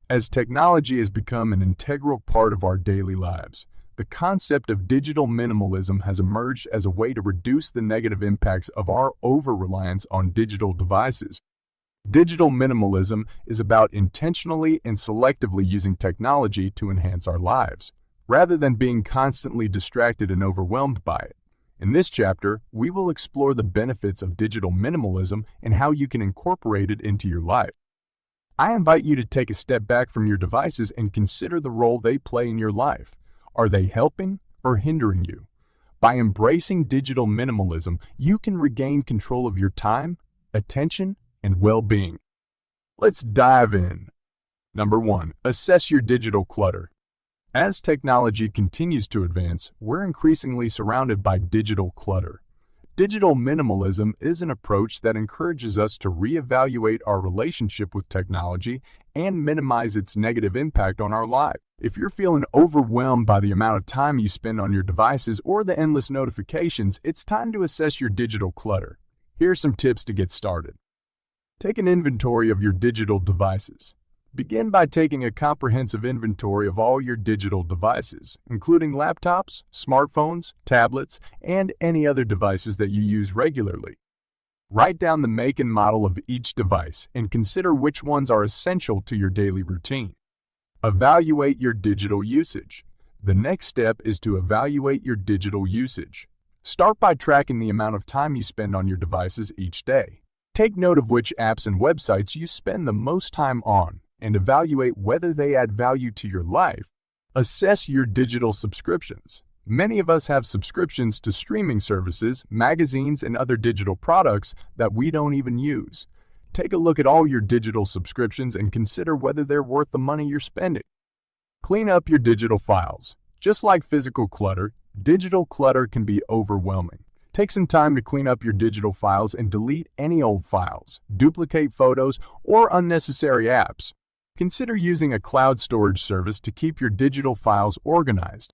As technology has become an integral part of our daily lives, the concept of digital minimalism has emerged as a way to reduce the negative impacts of our over-reliance on digital devices. Digital minimalism is about intentionally and selectively using technology to enhance our lives, rather than being constantly distracted and overwhelmed by it. In this chapter, we will explore the benefits of digital minimalism and how you can incorporate it into your life. I invite you to take a step back from your devices and consider the role they play in your life. Are they helping or hindering you? By embracing digital minimalism, you can regain control of your time, attention, and well-being. Let's dive in. Number 1. Assess your digital clutter. As technology continues to advance, we're increasingly surrounded by digital clutter. Digital minimalism is an approach that encourages us to reevaluate our relationship with technology and minimize its negative impact on our lives. If you're feeling overwhelmed by the amount of time you spend on your devices or the endless notifications, it's time to assess your digital clutter. Here are some tips to get started. Take an inventory of your digital devices. Begin by taking a comprehensive inventory of all your digital devices, including laptops, smartphones, tablets, and any other devices that you use regularly. Write down the make and model of each device and consider which ones are essential to your daily routine. Evaluate your digital usage. The next step is to evaluate your digital usage. Start by tracking the amount of time you spend on your devices each day. Take note of which apps and websites you spend the most time on, and evaluate whether they add value to your life. Assess your digital subscriptions. Many of us have subscriptions to streaming services, magazines, and other digital products that we don't even use. Take a look at all your digital subscriptions and consider whether they're worth the money you're spending. Clean up your digital files. Just like physical clutter, digital clutter can be overwhelming. Take some time to clean up your digital files and delete any old files, duplicate photos, or unnecessary apps. Consider using a cloud storage service to keep your digital files organized.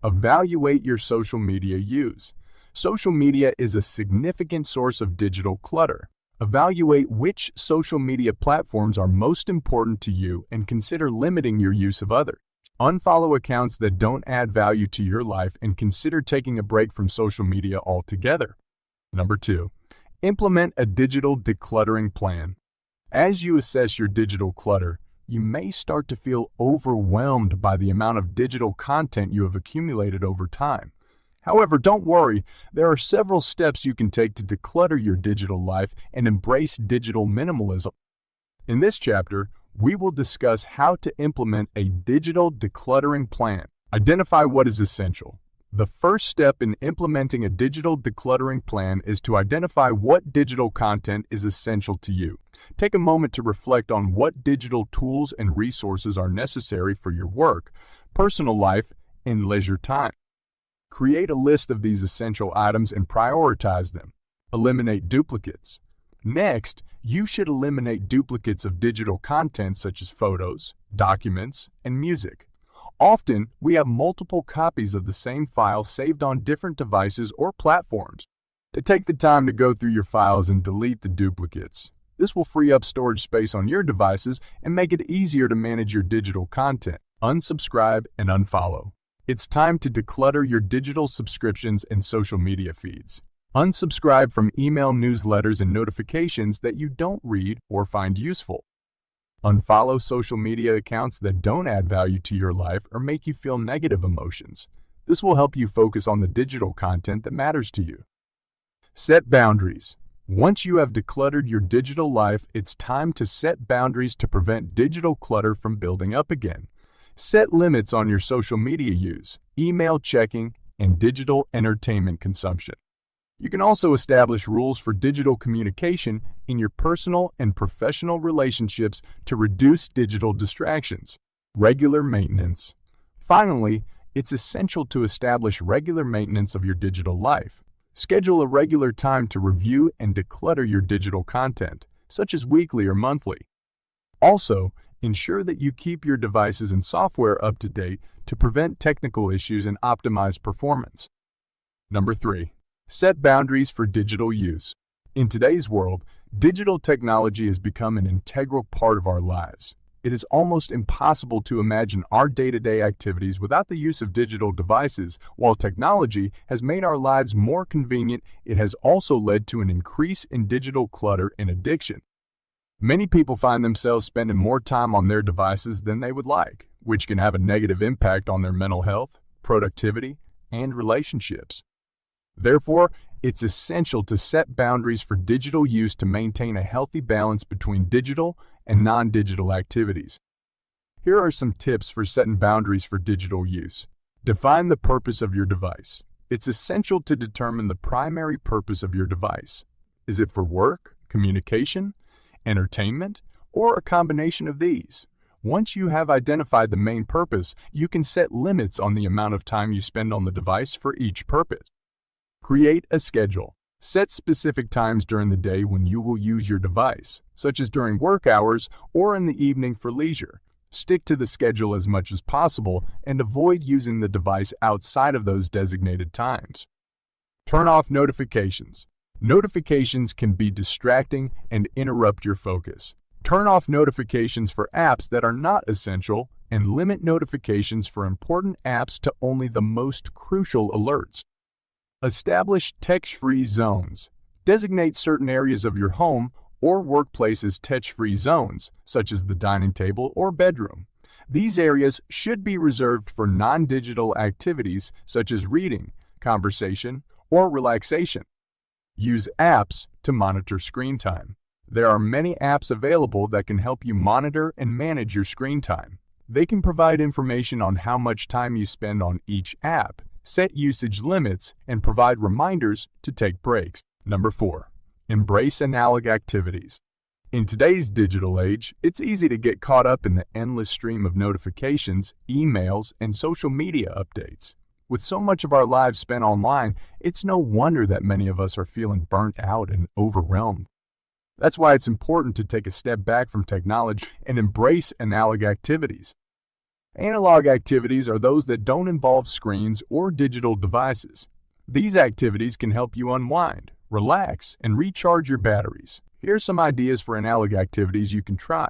Evaluate your social media use. Social media is a significant source of digital clutter. Evaluate which social media platforms are most important to you and consider limiting your use of others. Unfollow accounts that don't add value to your life and consider taking a break from social media altogether. Number 2. Implement a digital decluttering plan. As you assess your digital clutter, you may start to feel overwhelmed by the amount of digital content you have accumulated over time. However, don't worry, there are several steps you can take to declutter your digital life and embrace digital minimalism. In this chapter, we will discuss how to implement a digital decluttering plan. Identify what is essential. The first step in implementing a digital decluttering plan is to identify what digital content is essential to you. Take a moment to reflect on what digital tools and resources are necessary for your work, personal life, and leisure time. Create a list of these essential items and prioritize them. Eliminate duplicates. Next, you should eliminate duplicates of digital content such as photos, documents, and music. Often, we have multiple copies of the same file saved on different devices or platforms. Take the time to go through your files and delete the duplicates. This will free up storage space on your devices and make it easier to manage your digital content. Unsubscribe and unfollow. It's time to declutter your digital subscriptions and social media feeds. Unsubscribe from email newsletters and notifications that you don't read or find useful. Unfollow social media accounts that don't add value to your life or make you feel negative emotions. This will help you focus on the digital content that matters to you. Set boundaries. Once you have decluttered your digital life, it's time to set boundaries to prevent digital clutter from building up again. Set limits on your social media use, email checking, and digital entertainment consumption. You can also establish rules for digital communication in your personal and professional relationships to reduce digital distractions. Regular maintenance. Finally, it's essential to establish regular maintenance of your digital life. Schedule a regular time to review and declutter your digital content, such as weekly or monthly. Also, ensure that you keep your devices and software up to date to prevent technical issues and optimize performance. Number 3. Set boundaries for digital use. In today's world, digital technology has become an integral part of our lives. It is almost impossible to imagine our day-to-day activities without the use of digital devices. While technology has made our lives more convenient, it has also led to an increase in digital clutter and addiction. Many people find themselves spending more time on their devices than they would like, which can have a negative impact on their mental health, productivity, and relationships. Therefore, it's essential to set boundaries for digital use to maintain a healthy balance between digital and non-digital activities. Here are some tips for setting boundaries for digital use. Define the purpose of your device. It's essential to determine the primary purpose of your device. Is it for work, communication, entertainment, or a combination of these? Once you have identified the main purpose, you can set limits on the amount of time you spend on the device for each purpose. Create a schedule. Set specific times during the day when you will use your device, such as during work hours or in the evening for leisure. Stick to the schedule as much as possible and avoid using the device outside of those designated times. Turn off notifications. Notifications can be distracting and interrupt your focus. Turn off notifications for apps that are not essential and limit notifications for important apps to only the most crucial alerts. Establish tech-free zones. Designate certain areas of your home or workplace as tech-free zones, such as the dining table or bedroom. These areas should be reserved for non-digital activities such as reading, conversation, or relaxation. Use apps to monitor screen time. There are many apps available that can help you monitor and manage your screen time. They can provide information on how much time you spend on each app, set usage limits, and provide reminders to take breaks. Number 4. Embrace analog activities. In today's digital age, it's easy to get caught up in the endless stream of notifications, emails, and social media updates. With so much of our lives spent online, it's no wonder that many of us are feeling burnt out and overwhelmed. That's why it's important to take a step back from technology and embrace analog activities. Analog activities are those that don't involve screens or digital devices. These activities can help you unwind, relax, and recharge your batteries. Here are some ideas for analog activities you can try.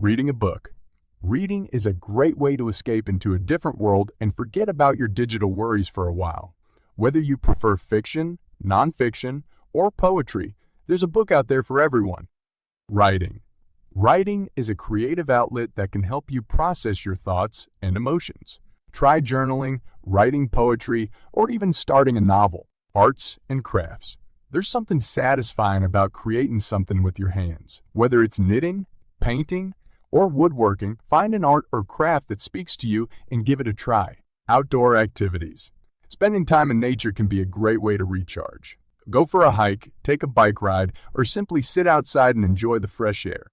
Reading a book. Reading is a great way to escape into a different world and forget about your digital worries for a while. Whether you prefer fiction, nonfiction, or poetry, there's a book out there for everyone. Writing. Writing is a creative outlet that can help you process your thoughts and emotions. Try journaling, writing poetry, or even starting a novel. Arts and crafts. There's something satisfying about creating something with your hands. Whether it's knitting, painting, or woodworking, find an art or craft that speaks to you and give it a try. Outdoor activities. Spending time in nature can be a great way to recharge. Go for a hike, take a bike ride, or simply sit outside and enjoy the fresh air.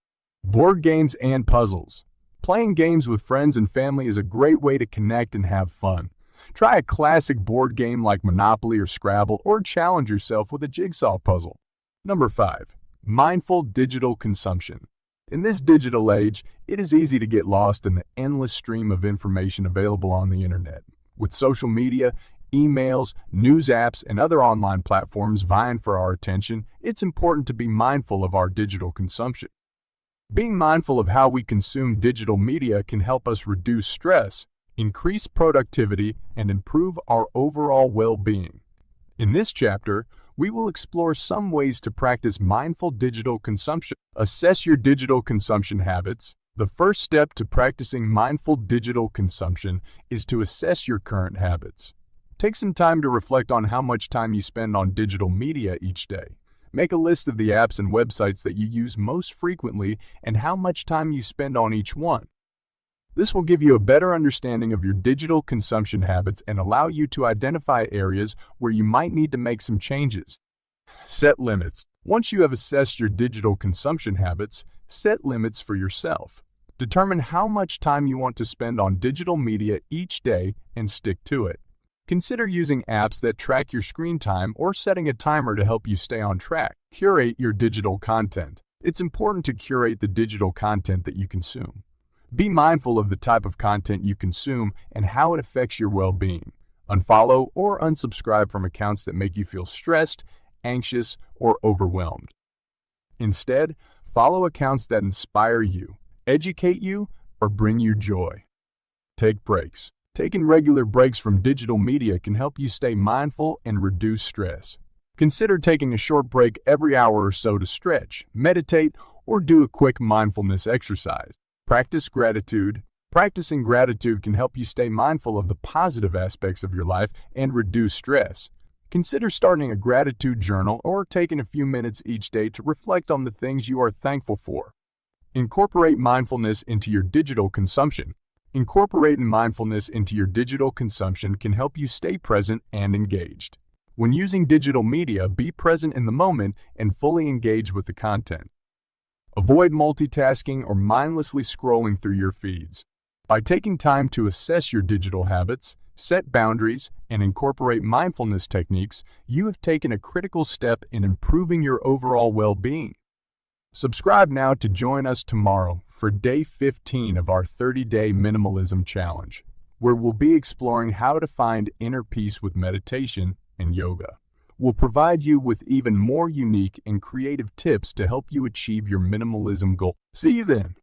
Board games and puzzles. Playing games with friends and family is a great way to connect and have fun. Try a classic board game like Monopoly or Scrabble, or challenge yourself with a jigsaw puzzle. Number 5. Mindful digital consumption. In this digital age, it is easy to get lost in the endless stream of information available on the internet. With social media, emails, news apps, and other online platforms vying for our attention, it's important to be mindful of our digital consumption. Being mindful of how we consume digital media can help us reduce stress, increase productivity, and improve our overall well-being. In this chapter, we will explore some ways to practice mindful digital consumption. Assess your digital consumption habits. The first step to practicing mindful digital consumption is to assess your current habits. Take some time to reflect on how much time you spend on digital media each day. Make a list of the apps and websites that you use most frequently and how much time you spend on each one. This will give you a better understanding of your digital consumption habits and allow you to identify areas where you might need to make some changes. Set limits. Once you have assessed your digital consumption habits, set limits for yourself. Determine how much time you want to spend on digital media each day and stick to it. Consider using apps that track your screen time or setting a timer to help you stay on track. Curate your digital content. It's important to curate the digital content that you consume. Be mindful of the type of content you consume and how it affects your well-being. Unfollow or unsubscribe from accounts that make you feel stressed, anxious, or overwhelmed. Instead, follow accounts that inspire you, educate you, or bring you joy. Take breaks. Taking regular breaks from digital media can help you stay mindful and reduce stress. Consider taking a short break every hour or so to stretch, meditate, or do a quick mindfulness exercise. Practice gratitude. Practicing gratitude can help you stay mindful of the positive aspects of your life and reduce stress. Consider starting a gratitude journal or taking a few minutes each day to reflect on the things you are thankful for. Incorporate mindfulness into your digital consumption. Incorporating mindfulness into your digital consumption can help you stay present and engaged. When using digital media, be present in the moment and fully engage with the content. Avoid multitasking or mindlessly scrolling through your feeds. By taking time to assess your digital habits, set boundaries, and incorporate mindfulness techniques, you have taken a critical step in improving your overall well-being. Subscribe now to join us tomorrow for day 15 of our 30-day minimalism challenge, where we'll be exploring how to find inner peace with meditation and yoga. We'll provide you with even more unique and creative tips to help you achieve your minimalism goal. See you then.